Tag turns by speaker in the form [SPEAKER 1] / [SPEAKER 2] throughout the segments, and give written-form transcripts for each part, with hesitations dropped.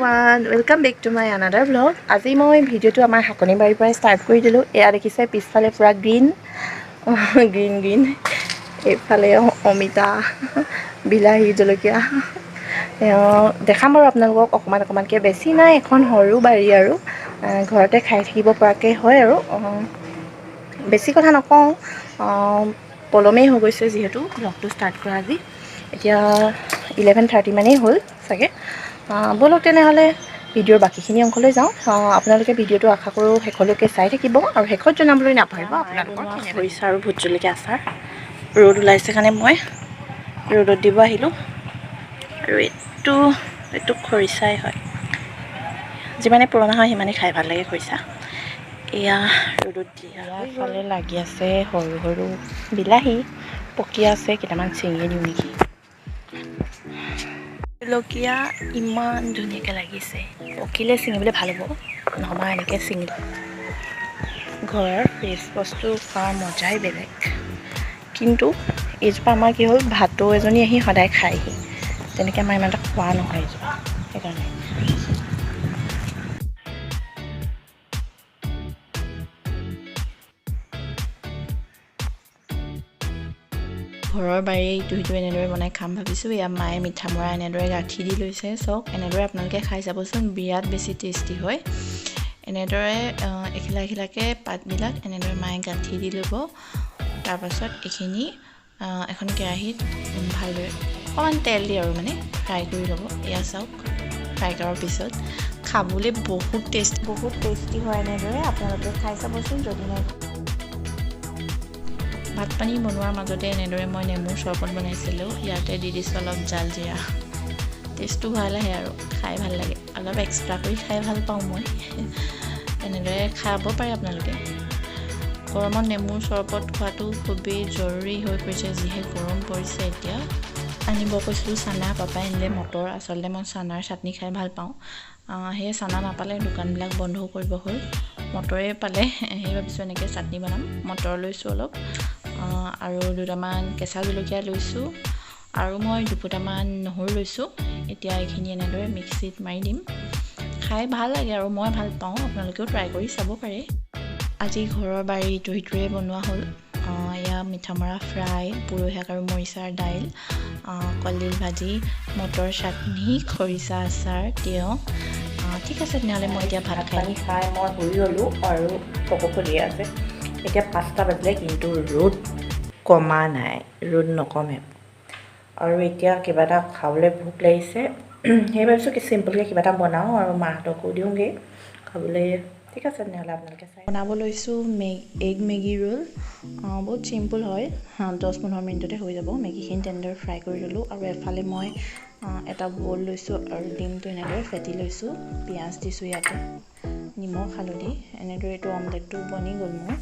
[SPEAKER 1] everyone, welcome back to my another vlog. আজি মই ভিডিওটো আমাৰ হাকনি বাৰীৰ পৰা ষ্টাৰ্ট কৰি দিলোঁ। এয়া দেখিছে পিছফালে পুৰা গ্ৰীণ গ্ৰীণ এইফালে অমিতা বিলাহী জলকীয়া দেখাম বাৰু আপোনালোকক অকণমানকৈ বেছি নাই এখন সৰু বাৰী আৰু ঘৰতে খাই থাকিব পৰাকৈ হয় আৰু বেছি কথা নকওঁ পলমেই হৈ গৈছে যিহেতু ব্লগটো ষ্টাৰ্ট কৰা আজি এতিয়া 11:30 মানেই হ'ল চাগে বলক তেনেহ'লে ভিডিঅ'ৰ বাকীখিনি অংশলৈ যাওঁ আপোনালোকে ভিডিঅ'টো আশা কৰোঁ শেষলৈকে চাই থাকিব আৰু শেষত জনাবলৈ নাপাহৰিব আপোনালোকৰ খৰিচা আৰু ভোট জলকীয়া আচাৰ ৰ'দ ওলাইছে কাৰণে মই ৰ'দত দিব আহিলোঁ আৰু এইটো খৰিচাই হয় যিমানে পুৰণা হয় সিমানে খাই ভাল লাগে খৰিচা এয়া ৰ'দত দিয়া ফালে লাগি আছে সৰু সৰু বিলাহী পকি আছে কেইটামান ছিঙি দিওঁ নেকি জলকীয়া ইমান ধুনীয়াকৈ লাগিছে পকিলে ছিঙিবলৈ ভাল হ'ব নহ'বা এনেকৈ ছিঙিলে ঘৰৰ ফ্ৰেছ বস্তু খোৱাৰ মজাই বেলেগ কিন্তু এইজোপা আমাৰ কি হ'ল ভাতো এজনী আহি সদায় খায়হি তেনেকৈ আমাৰ ইমান এটা খোৱা নহয় এইজোপা সেইকাৰণে ঘৰৰ বাৰীয়ে ইটো সিটো এনেদৰে বনাই খাম ভাবিছোঁ এয়া মায়ে মিঠা মৰা এনেদৰে গাঁঠি দি লৈছে চাওক এনেদৰে আপোনালোকে খাই চাবচোন বিৰাট বেছি টেষ্টি হয় এনেদৰে এখিলা এখিলাকৈ পাতবিলাক এনেদৰে মায়ে গাঁঠি দি ল'ব তাৰপাছত এইখিনি এখন কেৰাহীত ভালদৰে অকণমান তেল দি আৰু মানে ফ্ৰাই কৰি ল'ব এয়া চাওক ফ্ৰাই কৰাৰ পিছত খাবলৈ বহুত টেষ্টি হয় এনেদৰে আপোনালোকে খাই চাবচোন যদি নাই ভাত পানী বনোৱাৰ মাজতে এনেদৰে মই নেমুৰ চৰবত বনাইছিলোঁ ইয়াতে দি দিছোঁ অলপ জালজিৰা টেষ্টটো ভাল আহে আৰু খাই ভাল লাগে অলপ এক্সট্ৰা কৰি খাই ভাল পাওঁ মই এনেদৰে খাব পাৰে আপোনালোকে গৰমত নেমুৰ চৰবত খোৱাটো খুবেই জৰুৰী হৈ পৰিছে যিহে গৰম পৰিছে এতিয়া আনিব কৈছিলোঁ চানা পাপাই আনিলে মটৰ আচলতে মই চানাৰ চাটনি খাই ভাল পাওঁ সেয়ে চানা নাপালে দোকানবিলাক বন্ধও কৰিব হ'ল মটৰে পালে সেই ভাবিছোঁ এনেকৈ চাটনি বনাম মটৰ লৈছোঁ অলপ আৰু দুটামান কেঁচা জলকীয়া লৈছোঁ আৰু মই দুফুটামান নহৰু লৈছোঁ এতিয়া এইখিনি এনেদৰে মিক্সিত মাৰি দিম খাই ভাল লাগে আৰু মই ভাল পাওঁ আপোনালোকেও ট্ৰাই কৰি চাব পাৰে আজি ঘৰৰ বাৰী ইটো সিটোৰে বনোৱা হ'ল এয়া মিঠা মৰা ফ্ৰাই পুৰৈ শাক আৰু মৰিচাৰ দাইল কলডিল ভাজি মটৰ চাটনি খৰিচা আচাৰ তিয়ঁহ ঠিক আছে তেনেহ'লে মই এতিয়া ভাত খাই মই শুই গ'লোঁ আৰু পকো ফুলি আছে এতিয়া 5টা বাজিলে কিন্তু ৰ'দ কমা নাই ৰ'দ নকমে আৰু এতিয়া কিবা এটা খাবলৈ ভোক লাগিছে সেই ভাবিছোঁ কি চিম্পলকৈ কিবা এটা বনাওঁ আৰু মাহঁতকো দিওঁগৈ খাবলৈ ঠিক আছে তেনেহ'লে আপোনালোকে চাই বনাব লৈছোঁ এগ মেগী ৰোল বহুত চিম্পল হয় 10-15 মিনিটতে হৈ যাব মেগীখিনি তেনেদৰে ফ্ৰাই কৰি ল'লোঁ আৰু এফালে মই এটা বল লৈছোঁ আৰু ডিমটো এনেদৰে ফেটি লৈছোঁ পিঁয়াজ দিছোঁ ইয়াতে নিমখ হালধি এনেদৰে এইটো অমলেটটো বনি গ'ল মোৰ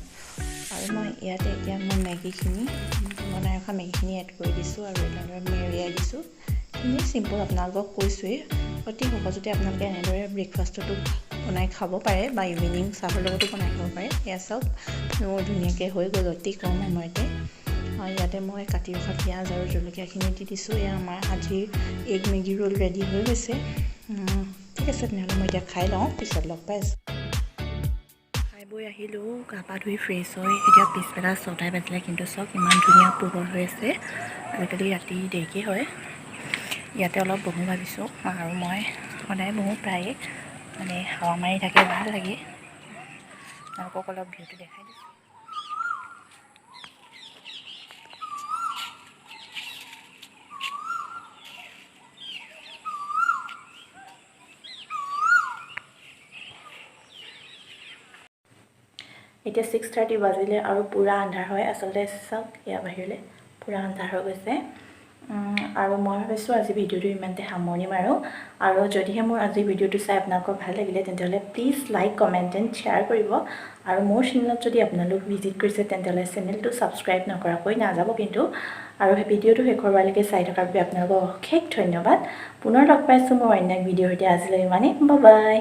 [SPEAKER 1] আৰু মই ইয়াতে এতিয়া মই মেগীখিনি বনাই ৰখা মেগীখিনি এড কৰি দিছোঁ আৰু এনেদৰে মেৰিয়াই দিছোঁ এনেই চিম্পল আপোনালোকক কৈছোঁৱেই অতি সহজতে আপোনালোকে এনেদৰে ব্ৰেকফাষ্টতো বনাই খাব পাৰে বা ইভিনিং চাহৰ লগতো বনাই খাব পাৰে এয়া চাওক মোৰ ধুনীয়াকৈ হৈ গ'ল অতি কম সময়তে ইয়াতে মই কাটি ৰখা পিঁয়াজ আৰু জলকীয়াখিনি দি দিছোঁ এয়া আমাৰ আজিৰ এগ মেগী ৰোল ৰেডি হৈ গৈছে ঠিক আছে তেনেহ'লে মই এতিয়া খাই লওঁ পিছত লগ পাই আছোঁ খাই বৈ আহিলোঁ গা পা ধুই ফ্ৰেছ হৈ এতিয়া পিছবেলা 6টা বাজিলে কিন্তু চাওক ইমান ধুনীয়া পোহৰ হৈ আছে আজিকালি ৰাতি দেৰিকৈ হয় ইয়াতে অলপ বহো ভাবিছোঁ আৰু মই সদায় বহোঁ প্ৰায়ে মানে হাৱা মাৰি থাকে ভাল লাগে আপোনালোকক অলপ ভিউটো দেখাই দিছোঁ এতিয়া 6:30 বাজিলে আৰু পূৰা আন্ধাৰ হয় আচলতে চাওক ইয়াৰ বাহিৰলৈ পূৰা আন্ধাৰ হৈ গৈছে আৰু মই ভাবিছোঁ আজি ভিডিঅ'টো ইমানতে সামৰণি মাৰোঁ আৰু যদিহে মোৰ আজি ভিডিঅ'টো চাই আপোনালোকৰ ভাল লাগিলে তেন্তে please like comment and share কৰিব আৰু মোৰ চেনেলত যদি আপোনালোক ভিজিট কৰিছে তেন্তে চেনেলটো ছাবস্ক্ৰাইব নকৰাকৈ নাযাব কিন্তু আৰু সেই ভিডিঅ'টো শেষৰলৈকে চাই থকাৰ বাবে আপোনালোকক অশেষ ধন্যবাদ পুনৰ লগ পাইছোঁ মোৰ অন্য ভিডিঅ'ৰ সৈতে আজিলৈ ইমানেই বাই বাই